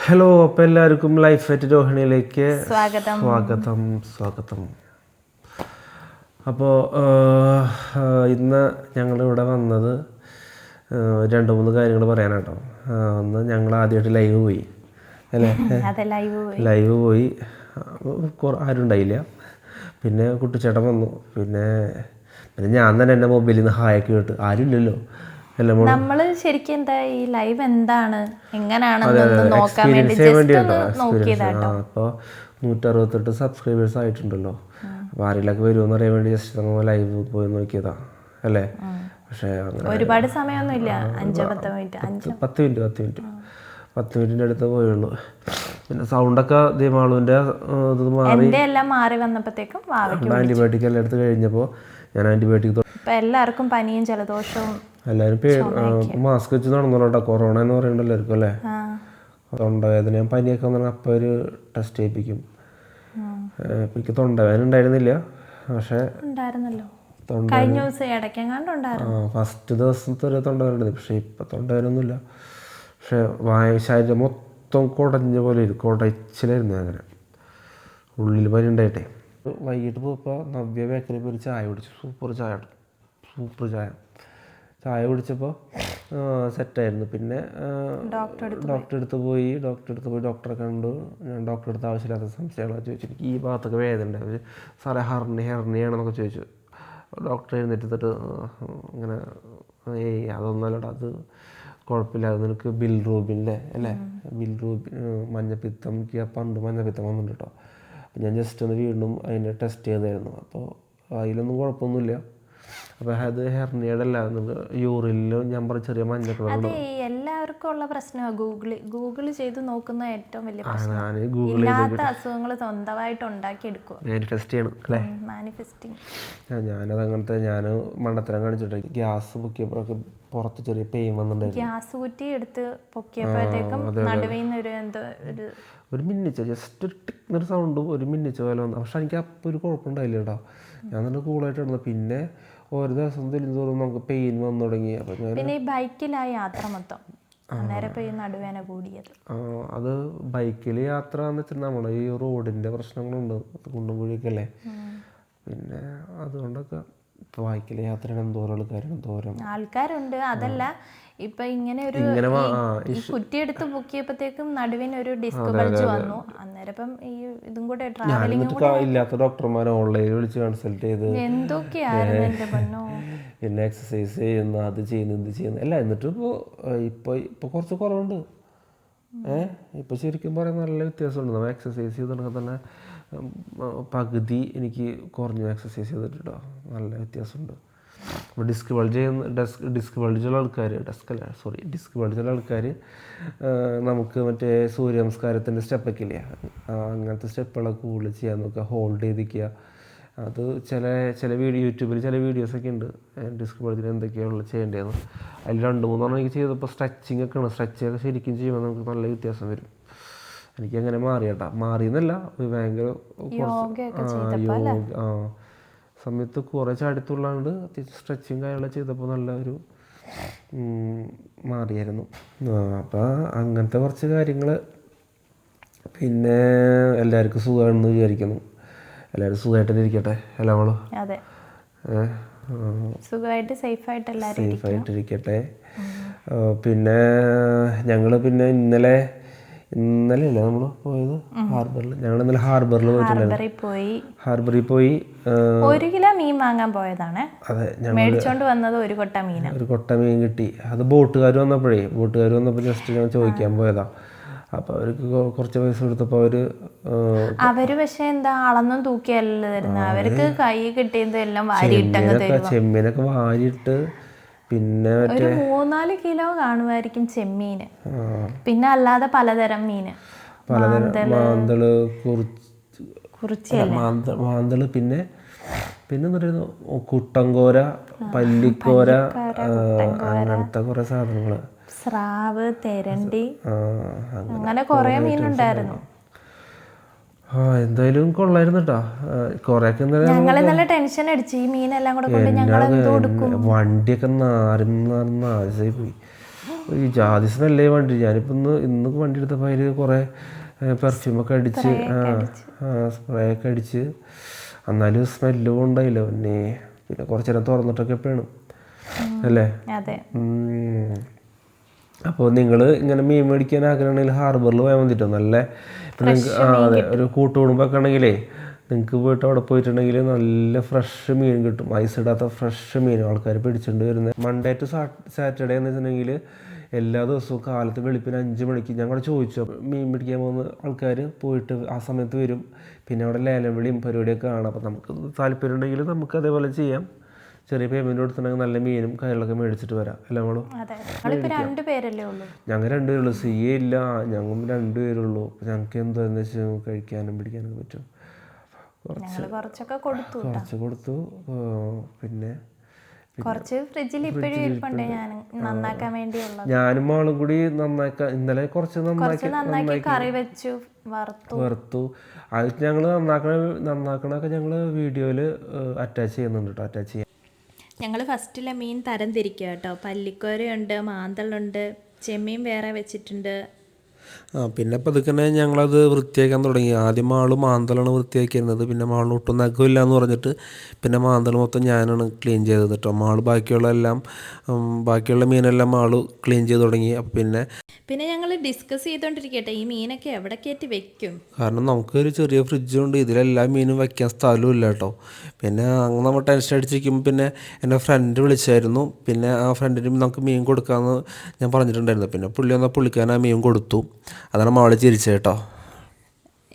Hello, അപ്പോൾ എല്ലാവർക്കും life at രോഹിണിയിലേക്ക് സ്വാഗതം. സ്വാഗതം. അപ്പോൾ ഇന്ന് ഞങ്ങളിവിടെ വന്നത് 2-3 കാര്യങ്ങൾ പറയാനാട്ടോ. ഒന്ന്, ഞങ്ങൾ ആദ്യമായിട്ട് ലൈവ് പോയി അല്ലേ? ലൈവ് പോയി, ആരും ഉണ്ടായില്ല. പിന്നെ കുട്ടിച്ചേട്ടൻ വന്നു. പിന്നെ ഞാൻ തന്നെ എൻ്റെ മൊബൈലിൽ നിന്ന് ഹായൊക്കെ കേട്ട്, ആരും ഇല്ലല്ലോ. നമ്മള് ശരിക്കും എന്താ ഈ ലൈവ് എന്താണ് എങ്ങനെയാണെന്ന് നോക്കാൻ വേണ്ടി നോക്കിയതാട്ടോ. അപ്പോൾ 168 സബ്സ്ക്രൈബേഴ്സ് ആയിട്ടുണ്ടല്ലോ. അപ്പോൾ ആരെങ്കിലൊക്കെ വരുമെന്ന് അറിയാൻ വേണ്ടി ജസ്റ്റ് നമ്മൾ ലൈവ് പോയി നോക്കിയതാ അല്ലേ? പക്ഷേ ഒരുപാട് സമയമൊന്നുമില്ല, 5-10 മിനിറ്റ് 10 മിനിറ്റിൻ്റെ അടുത്ത് പോയുള്ളൂ. പിന്നെ സൗണ്ടൊക്കെ ദീമാളുവിൻ്റെ ഇത് മാറി വന്നപ്പോഴത്തേക്കും ആൻറ്റിബയോട്ടിക് എല്ലാം എടുത്ത് കഴിഞ്ഞപ്പോൾ ഞാൻ ആൻറ്റിബയോട്ടിക് എല്ലാവർക്കും പനിയും ജലദോഷവും എല്ലാവരും മാസ്ക് വെച്ച് നടന്നോട്ടോ. കൊറോണ എന്ന് പറയുന്നത് എല്ലാവർക്കും അല്ലേ? തൊണ്ടവേദനയും പനിയൊക്കെ വന്നാൽ അപ്പോൾ ഒരു ടെസ്റ്റ് ചെയ്യിപ്പിക്കും. എനിക്ക് തൊണ്ടവേദന ഉണ്ടായിരുന്നില്ല, പക്ഷേ ഫസ്റ്റ് ദിവസത്തെ ഒരു തൊണ്ടവേദന ഉണ്ടായിരുന്നു. പക്ഷേ ഇപ്പം തൊണ്ടവേദന ഒന്നുമില്ല. പക്ഷേ ശരീരം മൊത്തം കുടഞ്ഞ പോലെ കുടച്ചിലായിരുന്നു. അങ്ങനെ ഉള്ളിൽ പനി ഉണ്ടായിട്ടേ. വൈകിട്ട് പോയപ്പോൾ നവ്യ ബേക്കറി പോയി ഒരു ചായ കുടിച്ചു. സൂപ്പർ ചായ കുടിച്ചപ്പോൾ സെറ്റായിരുന്നു. പിന്നെ ഡോക്ടറെ അടുത്ത് പോയി ഡോക്ടറെ കണ്ടു. ഞാൻ ഡോക്ടറെ അടുത്ത് ആവശ്യമില്ലാത്ത സംശയങ്ങളൊക്കെ ചോദിച്ചു. എനിക്ക് ഈ ഭാഗത്തൊക്കെ വേദന ഉണ്ടായി. സാറേ ഹെർണിയാണെന്നൊക്കെ ചോദിച്ചു. ഡോക്ടർ എഴുന്നേറ്റിട്ട് ഇങ്ങനെ അതൊന്നുമല്ലടാ, അത് കുഴപ്പമില്ല, അത് നിനക്ക് ബിൽറൂബിൻ്റെ അല്ലേ? ബിൽറൂബിൻ മഞ്ഞപ്പിത്തം. എനിക്ക് പണ്ട് മഞ്ഞപ്പിത്തം വന്നിട്ടുണ്ട് കേട്ടോ. അപ്പം ഞാൻ ജസ്റ്റ് ഒന്ന് വീണ്ടും അതിൻ്റെ ടെസ്റ്റ് ചെയ്തായിരുന്നു. അപ്പോൾ അതിലൊന്നും കുഴപ്പമൊന്നുമില്ല. അപ്പോൾ അത് ഹെർണിയയുടെ അല്ല, യൂറിനിലും ഞാൻ പറഞ്ഞ ചെറിയ മഞ്ഞ കളർ. എല്ലാവർക്കും ഉള്ള പ്രശ്നമാണ് ഗൂഗിൾ ചെയ്ത് നോക്കുന്ന ഏറ്റവും വലിയ പ്രശ്നം. അസുഖങ്ങൾ സ്വന്തമായിട്ട് ഉണ്ടാക്കിയെടുക്കുക, ടെസ്റ്റ് ചെയ്യണം അല്ലേ? മാനിഫെസ്റ്റിംഗ്. ഞാനത് അങ്ങനത്തെ ഞാൻ മണ്ടത്തരം കാണിച്ചിട്ട് ഗ്യാസ് പൊക്കിയപ്പോഴൊക്കെ പുറത്ത് ചെറിയ പെയിൻ വന്നിട്ടുണ്ടായിരുന്നു. ഗ്യാസ് കുറ്റി എടുത്ത് പൊക്കിയപ്പോഴത്തേക്കും ഒരു മിന്നിച്ച ജസ്റ്റ് ഒരു ടിക്ന്നൊരു സൗണ്ടും ഒരു മിന്നിച്ച പോലെ വന്നു. പക്ഷെ എനിക്ക് അപ്പോൾ ഒരു കുഴപ്പമുണ്ടായില്ല കേട്ടോ. ഞാൻ നല്ല കൂളായിട്ട് ഇരുന്നു. പിന്നെ ഓരോ ദിവസം തെളിഞ്ഞോറും നമുക്ക് പെയിൻ വന്നു തുടങ്ങി. അപ്പോൾ പിന്നെ ഈ ബൈക്കിലായ യാത്ര മൊത്തം നടുവേന കൂടിയത്. അത് ബൈക്കിൽ യാത്ര എന്ന് വെച്ചാൽ നമ്മുടെ ഈ റോഡിൻ്റെ പ്രശ്നങ്ങളുണ്ട്, കുണ്ടും കുഴിയൊക്കെ അല്ലേ. പിന്നെ അതുകൊണ്ടൊക്കെ ഇപ്പോൾ ബൈക്കിലെ യാത്രയാണ് എന്തോരം ആൾക്കാരുണ്ട്. അതല്ല, ഇപ്പൊ ഇങ്ങനെ ഒരു കുറ്റിയെടുത്ത് പൊക്കിയപ്പോഴത്തേക്കും നടുവിന് ഒരു ഡിസ്ക് ബൾജ് വന്നു. അന്നേരം ഈ ഇതും കൂടെ ട്രാവലിംഗ് ഇല്ലാത്ത ഡോക്ടർമാരെ ഓൺലൈനിൽ വിളിച്ച് കൺസൾട്ട് ചെയ്ത് എന്തൊക്കെയായിരുന്നു എൻ്റെ പൊന്നോ. പിന്നെ എക്സസൈസ് ചെയ്യുന്നു, അത് ചെയ്യുന്നു, ഇത് ചെയ്യുന്നു അല്ല. എന്നിട്ട് ഇപ്പോൾ കുറച്ച് കുറവുണ്ട്. ഇപ്പോൾ ശരിക്കും പറയാൻ നല്ല വ്യത്യാസമുണ്ട്. നമ്മൾ എക്സസൈസ് ചെയ്തിട്ടുണ്ടെങ്കിൽ തന്നെ പകുതി എനിക്ക് കുറഞ്ഞു എക്സസൈസ് ചെയ്തിട്ടോ. നല്ല വ്യത്യാസമുണ്ട്. അപ്പോൾ ഡിസ്ക് ബൾജുള്ള ആൾക്കാർ നമുക്ക് മറ്റേ സൂര്യ നമസ്കാരത്തിൻ്റെ സ്റ്റെപ്പൊക്കെ ഇല്ലേ, അങ്ങനത്തെ സ്റ്റെപ്പുകളൊക്കെ കൂടുതൽ ചെയ്യാൻ നോക്കുക. ഹോൾഡ് ചെയ്തിരിക്കുക. അത് ചില യൂട്യൂബിൽ ചില വീഡിയോസൊക്കെ ഉണ്ട് ഡിസ്ക് ബൾജിന് എന്തൊക്കെയാണ് ചെയ്യേണ്ടതെന്ന്. അതിൽ 2-3 എനിക്ക് ചെയ്തപ്പോൾ സ്ട്രെച്ചിങ് ഒക്കെയാണ്. സ്ട്രെച്ചൊക്കെ ശരിക്കും ചെയ്യുമ്പോൾ നമുക്ക് നല്ല വ്യത്യാസം വരും. എനിക്കങ്ങനെ മാറിയെന്നല്ല, ഭയങ്കര സമയത്ത് കുറേ ചാടിത്തുള്ളാണ്ട് സ്ട്രെച്ചിങ് കാര്യങ്ങളൊക്കെ ചെയ്തപ്പോൾ നല്ല ഒരു മാറിയായിരുന്നു. അപ്പോൾ അങ്ങനത്തെ കുറച്ച് കാര്യങ്ങൾ. പിന്നെ എല്ലാവർക്കും സുഖമാണെന്ന് വിചാരിക്കുന്നു. എല്ലാവരും സുഖമായിട്ടിരിക്കട്ടെ അല്ല മോളോ? സേഫായിട്ടിരിക്കട്ടെ. പിന്നെ ഞങ്ങൾ ഇന്നലെയല്ലേ നമ്മൾ പോയത് ഹാർബറിൽ. ഞങ്ങൾ ഇന്നലെ ഹാർബറിൽ ഹാർബറിൽ പോയി 1 കിലോ മീൻ വാങ്ങാൻ പോയതാണ്. അതെ, മേടിച്ചോണ്ട് വന്നത് ഒരു കൊട്ട മീൻ കിട്ടി. അത് ബോട്ടുകാർ വന്നപ്പോൾ ജസ്റ്റ് ഞാൻ ചോദിക്കാൻ പോയതാ. അപ്പോൾ അവർക്ക് കുറച്ച് പൈസ കൊടുത്തപ്പോൾ അവര് പക്ഷെ എന്താ അളന്നും തൂക്കിയല്ലോ തരുന്നത്. അവർക്ക് കൈ കിട്ടിയത് എല്ലാം ചെമ്മീനൊക്കെ വാരിയിട്ട് പിന്നെ 3-4 കിലോ കാണുമായിരിക്കും ചെമ്മീന്. പിന്നെ അല്ലാതെ പലതരം മീന്, മാന്തള്, മാന്തള്, പിന്നെ പറയുന്നു കുട്ടങ്കോര, പല്ലിക്കോര, അങ്ങനത്തെ കുറെ സാധനങ്ങൾ, സ്രാവ്, തെരണ്ടി, അങ്ങനെ കുറെ മീനുണ്ടായിരുന്നു. എന്തായാലും കൊള്ളായിരുന്നു കേട്ടോ. കൊറേയൊക്കെ നല്ല ടെൻഷൻ അടിച്ചു. ഈ മീനെല്ലാം കൂടെ കൊണ്ട് ഞങ്ങൾ വണ്ടിയൊക്കെ നാശമായി പോയി. ഈ ജാതി സ്മെല്ലേ വണ്ടി. ഞാനിപ്പോൾ ഇന്ന് വണ്ടി എടുത്തപ്പോൾ അതിൽ കുറേ പെർഫ്യൂമൊക്കെ അടിച്ച് സ്പ്രേ ഒക്കെ അടിച്ച്, എന്നാലും സ്മെല്ലും ഉണ്ടായില്ല പിന്നെ കുറച്ച് നേരം തുറന്നിട്ടൊക്കെ വേണം അല്ലേ. അപ്പോൾ നിങ്ങൾ ഇങ്ങനെ മീൻ മേടിക്കാൻ ആഗ്രഹമുണ്ടെങ്കിൽ ഹാർബറിൽ പോയാൽ മതിട്ടോ. നല്ല ഇപ്പം നിങ്ങൾക്ക് അതെ ഒരു കൂട്ടുകുടുംബമൊക്കെ ആണെങ്കിലേ നിങ്ങൾക്ക് പോയിട്ട് അവിടെ പോയിട്ടുണ്ടെങ്കിൽ നല്ല ഫ്രഷ് മീൻ കിട്ടും. ഐസിടാത്ത ഫ്രഷ് മീൻ ആൾക്കാർ പിടിച്ചിട്ട് വരുന്നത്. മൺഡേ ടു സാറ്റർഡേ എന്ന് വെച്ചിട്ടുണ്ടെങ്കിൽ എല്ലാ ദിവസവും കാലത്ത് വെളുപ്പിന് 5 മണിക്ക് ഞങ്ങൾ ചോദിച്ചു മീൻ പിടിക്കാൻ പോകുന്ന ആൾക്കാർ പോയിട്ട് ആ സമയത്ത് വരും. പിന്നെ അവിടെ ലേലം വിളിയും പരിപാടിയൊക്കെ കാണാം. അപ്പോൾ നമുക്ക് താല്പര്യം ഉണ്ടെങ്കിൽ നമുക്ക് അതേപോലെ ചെയ്യാം. ചെറിയ പേയ്മെൻറ്റ് കൊടുത്തിട്ടുണ്ടെങ്കിൽ നല്ല മീനും കയറിലൊക്കെ മേടിച്ചിട്ട് വരാം. അല്ല മോളൂ? ഞങ്ങൾ 2 പേരുള്ളൂ. സിയെ ഇല്ല, ഞങ്ങൾ 2 പേരുള്ളൂ. ഞങ്ങൾക്ക് എന്താണെന്ന് വെച്ചാൽ കഴിക്കാനും പിടിക്കാനൊക്കെ പറ്റും. കുറച്ച് കൊടുത്തു. പിന്നെ ഞാനും ആളും കൂടി ഇന്നലെ കുറച്ച് നന്നാക്കി കറി വെച്ചു, വറുത്തു. അത് ഞങ്ങൾ നന്നാക്കണൊക്കെ ഞങ്ങൾ വീഡിയോയിൽ അറ്റാച്ച് ചെയ്യുന്നുണ്ട് കേട്ടോ. അറ്റാച്ച് ചെയ്യാം. ഞങ്ങൾ ഫസ്റ്റിലെ മീൻ തരം തിരിക്കുക കേട്ടോ. പല്ലിക്കോരയുണ്ട്, മാന്തളുണ്ട്, ചെമ്മീൻ വേറെ വെച്ചിട്ടുണ്ട്. പിന്നെ പതുക്കെ ഞങ്ങളത് വൃത്തിയാക്കാൻ തുടങ്ങി. ആദ്യം മാള് മാന്തളാണ് വൃത്തിയാക്കിയിരുന്നത്. പിന്നെ മാളിന് ഒട്ടും നഖമില്ല എന്ന് പറഞ്ഞിട്ട് പിന്നെ മാന്തൾ മൊത്തം ഞാനാണ് ക്ലീൻ ചെയ്തത് കേട്ടോ. ബാക്കിയുള്ള മീനെല്ലാം മാള് ക്ലീൻ ചെയ്ത് തുടങ്ങി. അപ്പം പിന്നെ ഞങ്ങൾ ഡിസ്കസ് ചെയ്തോണ്ടിരിക്കട്ടെ ഈ മീനൊക്കെ എവിടെ കയറ്റി വെക്കും. കാരണം നമുക്കൊരു ചെറിയ ഫ്രിഡ്ജുണ്ട്, ഇതിലെല്ലാ മീനും വയ്ക്കാൻ സ്ഥലവും ഇല്ല കേട്ടോ. പിന്നെ അങ്ങനെ നമ്മൾ ടെൻഷൻ അടിച്ചിരിക്കുമ്പോൾ പിന്നെ എൻ്റെ ഫ്രണ്ട് വിളിച്ചായിരുന്നു. പിന്നെ ആ ഫ്രണ്ടിന് നമുക്ക് മീൻ കൊടുക്കാമെന്ന് ഞാൻ പറഞ്ഞിട്ടുണ്ടായിരുന്നു. പിന്നെ പുള്ളിക്കാരൻ ആ മീൻ കൊടുത്തു. അതാണ് മാള് ചിരിച്ചത് കേട്ടോ.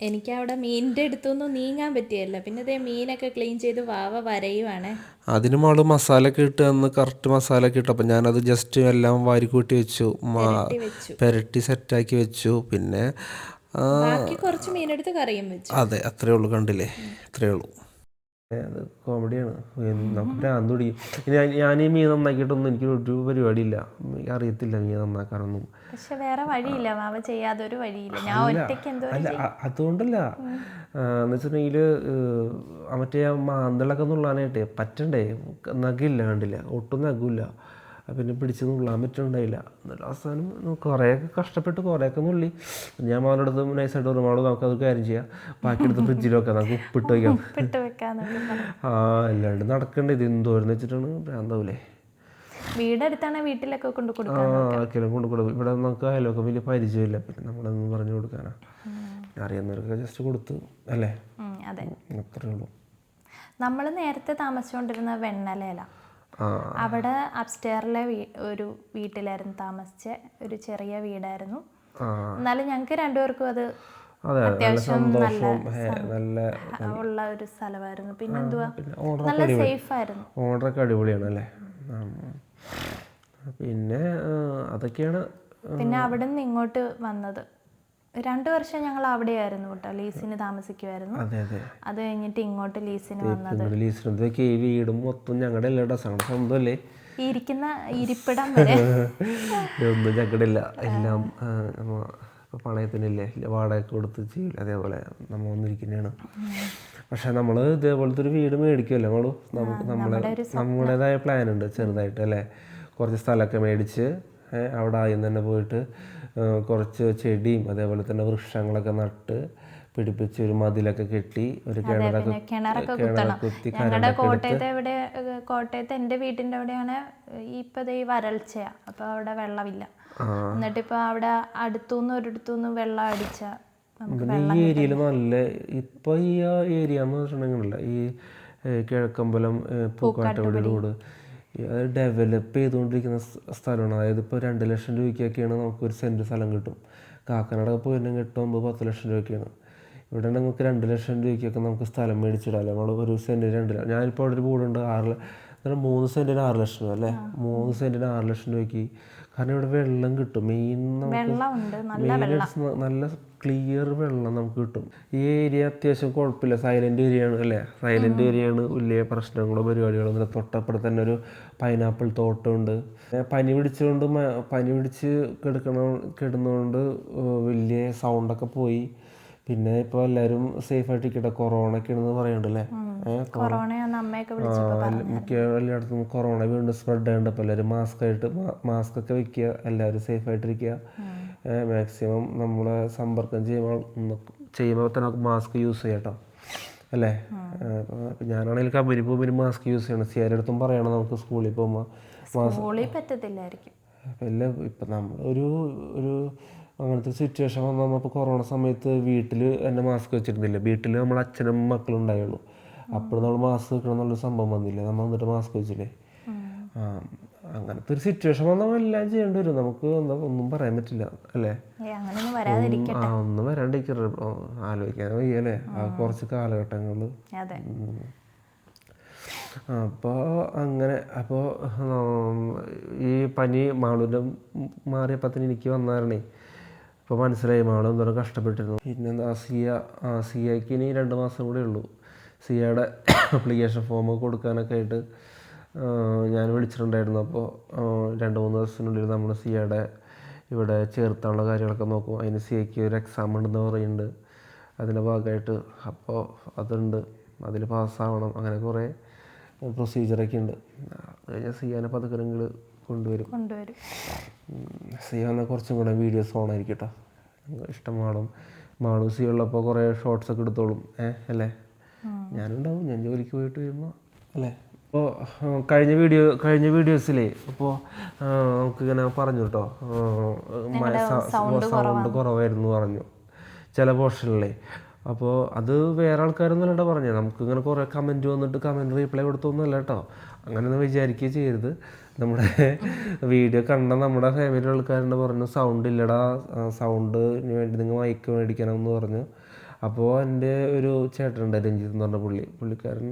എനിക്ക് അവിടെ മീനിൻ്റെ അടുത്തൊന്നും നീങ്ങാൻ പറ്റിയല്ല. പിന്നെ ഇതേ മീനൊക്കെ ക്ലീൻ ചെയ്ത് വരയുവാണ്. അതിന് മാള് മസാലയൊക്കെ ഇട്ട് അന്ന് കറക്റ്റ് മസാലയൊക്കെ ഇട്ടു. അപ്പം ഞാനത് ജസ്റ്റ് എല്ലാം വാരിക്കൂട്ടി വെച്ചു, പെരട്ടി സെറ്റാക്കി വെച്ചു. പിന്നെ കുറച്ച് മീനെടുത്ത് കറിയും വെച്ചു. അതെ, അത്രേ ഉള്ളൂ. കണ്ടില്ലേ, അത്രേ ഉള്ളൂ. അത് കോമഡിയാണ്. നമുക്ക് ഭ്രാന്ത് പിടിക്കും. ഞാൻ ഈ മീൻ നന്നാക്കിയിട്ടൊന്നും എനിക്ക് ഒരു പരിപാടിയില്ല. അറിയത്തില്ല മീൻ നന്നാക്കാനൊന്നും. പക്ഷെ വേറെ വഴിയില്ല, മാവ ചെയ്യാതൊരു വഴിയില്ല. ഞാൻ ഒറ്റയ്ക്ക് അല്ല, അതുകൊണ്ടല്ല എന്ന് വെച്ചിട്ടുണ്ടെങ്കിൽ മറ്റേ മാന്തളൊക്കെ നുള്ളാനായിട്ടേ പറ്റണ്ടേ, നഖമില്ല. കണ്ടില്ല, ഒട്ടും നഖമില്ല. പിന്നെ പിടിച്ച് നുള്ളാൻ പറ്റുന്നുണ്ടായില്ല. എന്നിട്ട് അവസാനം കുറേയൊക്കെ കഷ്ടപ്പെട്ട് കുറേയൊക്കെ നുള്ളി. ഞാൻ മാവനടുത്ത് നൈസായിട്ട് ഒരു മാള് നമുക്കത് കാര്യം ചെയ്യാം, ബാക്കിയെടുത്ത് ഫ്രിഡ്ജിൽ വെക്കാം, നമുക്ക് ഉപ്പിട്ട് വയ്ക്കാം. അല്ലാണ്ട് നടക്കണ്ടേ. ഇത് എന്തോരെന്ന് വെച്ചിട്ടാണ് ഭ്രാന്താവൂലേ. വീടെടുത്താണ് വീട്ടിലൊക്കെ കൊണ്ടുകൊടുക്കും. ഇവിടെ നമുക്ക് അയലൊക്കെ വലിയ പരിചയമില്ല. പിന്നെ നമ്മളൊന്നും പറഞ്ഞു കൊടുക്കാനാ, അറിയാവുന്നവർക്ക് ജസ്റ്റ് കൊടുത്തു അല്ലേ. അത്രേ ഉള്ളൂ. നമ്മൾ നേരത്തെ താമസിച്ചുകൊണ്ടിരുന്ന വെണ്ണലയില, അവിടെ അപ്സ്റ്റെയറിലെ ഒരു വീട്ടിലായിരുന്നു താമസിച്ച. ഒരു ചെറിയ വീടായിരുന്നു. എന്നാലും ഞങ്ങൾക്ക് 2 പേർക്കും അത് അത്യാവശ്യം നല്ല ഉള്ള ഒരു സ്ഥലമായിരുന്നു. പിന്നെ എന്തുവാ, നല്ല സേഫ് ആയിരുന്നു. ഓർഡറൊക്കെ അടിപൊളിയാണ് അല്ലേ. പിന്നെ അതൊക്കെയാണ്. പിന്നെ അവിടെ നിന്ന് ഇങ്ങോട്ട് വന്നത് 2 വർഷം ഞങ്ങൾ അവിടെയായിരുന്നു കേട്ടോ, ലീസിന് താമസിക്കുമായിരുന്നു. അത് കഴിഞ്ഞിട്ട് ഇങ്ങോട്ട് ലീസിന് വന്നത്. ലീസിനൊക്കെ ഈ വീടും മൊത്തം ഞങ്ങളുടെ എല്ലാ ഡ്രസ്സാണ് സ്വന്തമല്ലേ. ഇരിക്കുന്ന ഇരിപ്പിടം വരെ ഒന്നും ഞങ്ങളുടെ ഇല്ല, എല്ലാം പണയത്തിനില്ലേ, വാടക കൊടുത്ത് ചെയ്യില്ല. അതേപോലെ നമ്മൾ വന്നിരിക്കുന്നതാണ്. പക്ഷെ നമ്മൾ ഇതേപോലത്തെ ഒരു വീട് മേടിക്കുമല്ലോ നമുക്ക് നമ്മുടേതായ പ്ലാൻ ഉണ്ട് ചെറുതായിട്ട് അല്ലേ. കുറച്ച് സ്ഥലമൊക്കെ മേടിച്ച് അവിടെ ആദ്യം തന്നെ പോയിട്ട് കുറച്ച് ചെടിയും അതേപോലെ തന്നെ വൃക്ഷങ്ങളൊക്കെ നട്ട് പിടിപ്പിച്ച് ഒരു മതിലൊക്കെ കെട്ടി ഒരു കിണറൊക്കെ കുത്തി. കോട്ടയത്ത് എൻ്റെ വീട്ടിൻ്റെ അവിടെയാണ് ഇപ്പം ഈ വരൾച്ചയാ. അപ്പോൾ അവിടെ വെള്ളമില്ല. എന്നിട്ടിപ്പോൾ അവിടെ ഒരിടത്തുനിന്ന് വെള്ളം അടിച്ച ഈ ഏരിയയിൽ നല്ല ഇപ്പോൾ ഈ ഏരിയ എന്ന് വെച്ചിട്ടുണ്ടെങ്കിലല്ല, ഈ കിഴക്കമ്പലം പൂക്കാട്ടുപടി റോഡ് അത് ഡെവലപ്പ് ചെയ്തുകൊണ്ടിരിക്കുന്ന സ്ഥലമാണ്. അതായത് ഇപ്പോൾ 2 ലക്ഷം രൂപയ്ക്കൊക്കെയാണ് നമുക്കൊരു സെൻറ്റ് സ്ഥലം കിട്ടും. കാക്കനാടൊക്കെ പോയിട്ടുണ്ടെങ്കിൽ 8-9-10 ലക്ഷം രൂപയ്ക്കാണ്. ഇവിടെ നമുക്ക് 2 ലക്ഷം രൂപയ്ക്കൊക്കെ നമുക്ക് സ്ഥലം മേടിച്ചിടാമല്ലോ. നമ്മൾ ഒരു സെൻറ്റിന് 2 ലക്ഷം. ഞാനിപ്പോൾ അവിടെ ഒരു ബോർഡുണ്ട് 3 സെൻറ്റിന് 6 ലക്ഷം രൂപ അല്ലേ. 3 സെൻറ്റിന് 6 ലക്ഷം രൂപയ്ക്ക്. കാരണം ഇവിടെ വെള്ളം കിട്ടും. മെയിൻ നല്ല ക്ലിയർ വെള്ളം നമുക്ക് കിട്ടും. ഈ ഏരിയ അത്യാവശ്യം കുഴപ്പമില്ല, സൈലൻ്റ് ഏരിയയാണ് അല്ലേ. സൈലൻ്റ് ഏരിയയാണ്, വലിയ പ്രശ്നങ്ങളോ പരിപാടികളോ ഒന്നും. തൊട്ടപ്പുറത്ത് തന്നെ ഒരു പൈനാപ്പിൾ തോട്ടമുണ്ട്. പനി പിടിച്ച് കിടന്നതുകൊണ്ട് വലിയ സൗണ്ടൊക്കെ പോയി. പിന്നെ ഇപ്പോൾ എല്ലാവരും സേഫായിട്ട് ഇരിക്കട്ടെ. കൊറോണ ഒക്കെ ആണെന്ന് പറയുന്നുണ്ടല്ലേ. കൊറോണയാന്ന് അമ്മയൊക്കെ വിളിച്ചപ്പോൾ പറഞ്ഞു. മിക്ക എല്ലായിടത്തും കൊറോണ വീണ്ടും സ്പ്രെഡ് ആയിട്ട്. അപ്പോൾ എല്ലാവരും മാസ്ക് ഒക്കെ വെക്കുക, എല്ലാവരും സേഫായിട്ടിരിക്കുക. മാക്സിമം നമ്മൾ സമ്പർക്കം ചെയ്യുമ്പോൾ തന്നെ നമുക്ക് മാസ്ക് യൂസ് ചെയ്യാം കേട്ടോ, അല്ലേ? അപ്പോൾ ഞാനാണെങ്കിൽ കമ്പനി പോകുമ്പോൾ മാസ്ക് യൂസ് ചെയ്യണം. സിയാരടുത്തും പറയണം നമുക്ക് സ്കൂളിൽ പോകുമ്പോൾ സ്കൂളിൽ പറ്റത്തില്ലായിരിക്കും. അപ്പം എല്ലാം ഇപ്പം നമ്മൾ ഒരു അങ്ങനത്തെ സിറ്റുവേഷൻ വന്നാൽ നമ്മളിപ്പോൾ കൊറോണ സമയത്ത് വീട്ടിൽ തന്നെ മാസ്ക് വെച്ചിരുന്നില്ല. വീട്ടിൽ നമ്മൾ അച്ഛനും മക്കളും ഉണ്ടായുള്ളൂ. അപ്പോൾ നമ്മൾ മാസ്ക് വെക്കണം എന്നുള്ളൊരു സംഭവം വന്നില്ല. നമ്മൾ എന്നിട്ട് മാസ്ക് വെച്ചില്ലേ. അങ്ങനത്തെ ഒരു സിറ്റുവേഷൻ വന്നാൽ എല്ലാം ചെയ്യേണ്ടി വരും. നമുക്ക് ഒന്നും പറയാൻ പറ്റില്ല, അല്ലേ? ഒന്നും വരാണ്ടിരിക്കരുത്. ആലോചിക്കാൻ വയ്യല്ലേ കുറച്ച് കാലഘട്ടങ്ങളിൽ. അപ്പോൾ അങ്ങനെ അപ്പോൾ ഈ പനി മാളുവിൻ്റെ മാറിയപ്പോൾ തന്നെ എനിക്ക് വന്നാരണേ. ഇപ്പോൾ മനസ്സിലായി മാളു എന്തോരം കഷ്ടപ്പെട്ടിരുന്നു. പിന്നെ സിയയ്ക്ക് ഇനി 2 മാസം കൂടെ ഉള്ളൂ. സിയയുടെ അപ്ലിക്കേഷൻ ഫോം കൊടുക്കാനൊക്കെ ആയിട്ട് ഞാൻ വിളിച്ചിട്ടുണ്ടായിരുന്നു. അപ്പോൾ 2-3 ദിവസത്തിനുള്ളിൽ നമ്മൾ സിയയുടെ ഇവിടെ ചേർത്താനുള്ള കാര്യങ്ങളൊക്കെ നോക്കും. അതിന് സിയയ്ക്ക് ഒരു എക്സാം ഉണ്ടെന്ന് പറയുന്നുണ്ട്. അതിൻ്റെ ഭാഗമായിട്ട് അപ്പോൾ അതുണ്ട്, അതിൽ പാസ്സാവണം. അങ്ങനെ കുറേ പ്രൊസീജിയറൊക്കെ ഉണ്ട്. അത് കഴിഞ്ഞാൽ സിയാനെ പതുക്കരങ്ങൾ കൊണ്ടുവരും. സിയ എന്നാൽ കുറച്ചും കൂടെ വീഡിയോസ് ഓണായിരിക്കും കേട്ടോ. ഇഷ്ടം മാളും സിയ ഉള്ളപ്പോൾ കുറേ ഷോർട്സൊക്കെ എടുത്തോളും, അല്ലേ? ഞാനുണ്ടാവും, ഞാൻ ജോലിക്ക് പോയിട്ട് വരുമ്പോൾ, അല്ലേ? അപ്പോൾ കഴിഞ്ഞ വീഡിയോസിലേ അപ്പോൾ നമുക്കിങ്ങനെ പറഞ്ഞു കേട്ടോ, സൗണ്ട് കുറവായിരുന്നു പറഞ്ഞു ചില പോർഷനിലേ. അപ്പോൾ അത് വേറെ ആൾക്കാരൊന്നും അല്ല പറഞ്ഞത്. നമുക്കിങ്ങനെ കുറേ കമൻറ്റ് വന്നിട്ട് കമൻറ്റ് റീപ്ലൈ കൊടുത്തൊന്നുമല്ല കേട്ടോ. അങ്ങനെയൊന്നും വിചാരിക്കുകയും ചെയ്യരുത്. നമ്മുടെ വീഡിയോ കണ്ട നമ്മുടെ ഫാമിലി ആൾക്കാരുണ്ട് പറഞ്ഞു, സൗണ്ട് ഇല്ലടാ, സൗണ്ടിന് വേണ്ടി നിങ്ങൾ മൈക്ക് മേടിക്കണമെന്ന് പറഞ്ഞു. അപ്പോൾ എൻ്റെ ഒരു ചേട്ടനുണ്ട്, രഞ്ജിത്ത് എന്ന് പറഞ്ഞ പുള്ളിക്കാരൻ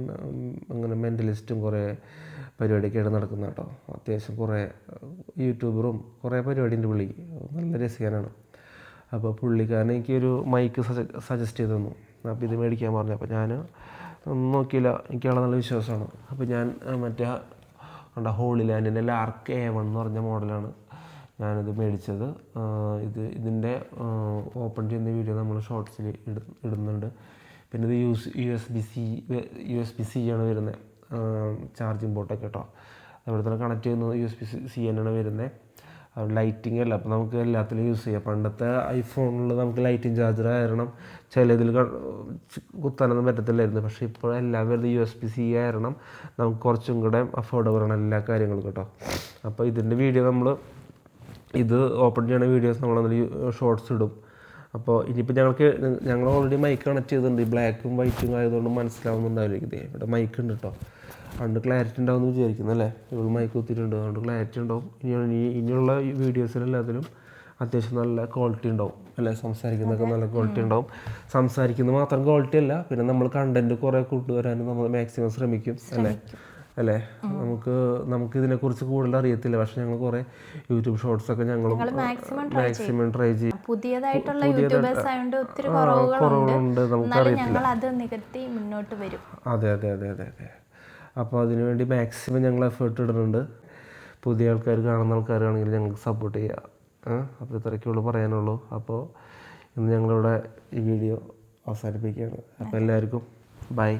അങ്ങനെ മെൻ്റലിസ്റ്റും കുറേ പരിപാടിയൊക്കെ ആയിട്ട് നടക്കുന്ന കേട്ടോ. അത്യാവശ്യം കുറേ യൂട്യൂബറും കുറേ പരിപാടിയുണ്ട് പുള്ളിക്ക്, നല്ല രസിക്കാനാണ്. അപ്പോൾ പുള്ളിക്കാരൻ എനിക്കൊരു മൈക്ക് സജസ്റ്റ് ചെയ്ത് തന്നു. അപ്പോൾ ഇത് മേടിക്കാൻ പറഞ്ഞു. അപ്പോൾ ഞാൻ ഒന്നും നോക്കിയില്ല, എനിക്കാളെ നല്ല വിശ്വാസമാണ്. അപ്പോൾ ഞാൻ മറ്റേ ഹോളി ലാൻഡിൻ്റെ ലാർക്ക് A1 എന്ന് പറഞ്ഞ മോഡലാണ് ഞാനിത് മേടിച്ചത്. ഇതിൻ്റെ ഓപ്പൺ ചെയ്യുന്ന വീഡിയോ നമ്മൾ ഷോർട്സിൽ ഇടുന്നുണ്ട്. പിന്നെ ഇത് USB-C ആണ് വരുന്നത്, ചാർജിങ് പോർട്ടൊക്കെ കേട്ടോ. അവിടെ തന്നെ കണക്ട് ചെയ്യുന്നത് USB-C ആണ് വരുന്നത്. ലൈറ്റിംഗ് അല്ല, അപ്പോൾ നമുക്ക് എല്ലാത്തിലും യൂസ് ചെയ്യാം. പണ്ടത്തെ ഐഫോണിൽ നമുക്ക് ലൈറ്റിംഗ് ചാർജർ ആയിരുന്നു, ചിലതിൽ കുത്താനൊന്നും പറ്റത്തില്ലായിരുന്നു. പക്ഷേ ഇപ്പോൾ എല്ലാം വരുന്നത് USB-C ആയിരുന്നു. നമുക്ക് കുറച്ചും കൂടെ അഫോർഡബിൾ ആണ് എല്ലാ കാര്യങ്ങളും കേട്ടോ. അപ്പോൾ ഇതിൻ്റെ വീഡിയോ ഇത് ഓപ്പൺ ചെയ്യുന്ന വീഡിയോസ് നമ്മളതിൽ ഷോർട്സ് ഇടും. അപ്പോൾ ഇനിയിപ്പോൾ ഞങ്ങൾ ഓൾറെഡി മൈക്ക് കണക്ട് ചെയ്തിട്ടുണ്ട്. ഈ ബ്ലാക്കും വൈറ്റും ആയതുകൊണ്ട് മനസ്സിലാവുന്നുണ്ടാവില്ല. ഇതേ ഇവിടെ മൈക്ക് ഉണ്ട് കേട്ടോ, അതുകൊണ്ട് ക്ലാരിറ്റി ഉണ്ടാവുമെന്ന് വിചാരിക്കുന്നു, അല്ലേ? ഇവിടെ മൈക്ക് കുത്തിയിട്ടുണ്ട്, അതുകൊണ്ട് ക്ലാരിറ്റി ഉണ്ടാവും. ഇനിയുള്ള വീഡിയോസിലെല്ലാത്തിലും അത്യാവശ്യം നല്ല ക്വാളിറ്റി ഉണ്ടാവും, അല്ലേ? സംസാരിക്കുന്നതൊക്കെ നല്ല ക്വാളിറ്റി ഉണ്ടാവും. സംസാരിക്കുന്നത് മാത്രം ക്വാളിറ്റി അല്ല, പിന്നെ നമ്മൾ കണ്ടൻറ്റ് കുറേ കൊണ്ടുവരാനും നമ്മൾ മാക്സിമം ശ്രമിക്കും, അല്ലേ? നമുക്ക് ഇതിനെക്കുറിച്ച് കൂടുതൽ അറിയത്തില്ല. പക്ഷെ ഞങ്ങൾ കുറേ യൂട്യൂബ് ഷോർട്സൊക്കെ ഞങ്ങളും മാക്സിമം ട്രൈ ചെയ്യും. പുതിയതായിട്ടുള്ള യൂട്യൂബേഴ്സ് ആയതുകൊണ്ട് ഒത്തിരി കുറവുകളുണ്ട്, നമുക്കറിയത്തില്ല. അതെ. അപ്പോൾ അതിനുവേണ്ടി മാക്സിമം ഞങ്ങൾ എഫേർട്ട് ഇടുന്നുണ്ട്. പുതിയ ആൾക്കാർ കാണുന്ന ആൾക്കാരാണെങ്കിൽ ഞങ്ങൾക്ക് സപ്പോർട്ട് ചെയ്യുക. അപ്പോൾ ഇത്രയ്ക്കുള്ളൂ പറയാനുള്ളൂ. അപ്പോൾ ഇന്ന് ഞങ്ങളിവിടെ ഈ വീഡിയോ അവസാനിപ്പിക്കുകയാണ്. അപ്പോൾ എല്ലാവർക്കും ബൈ.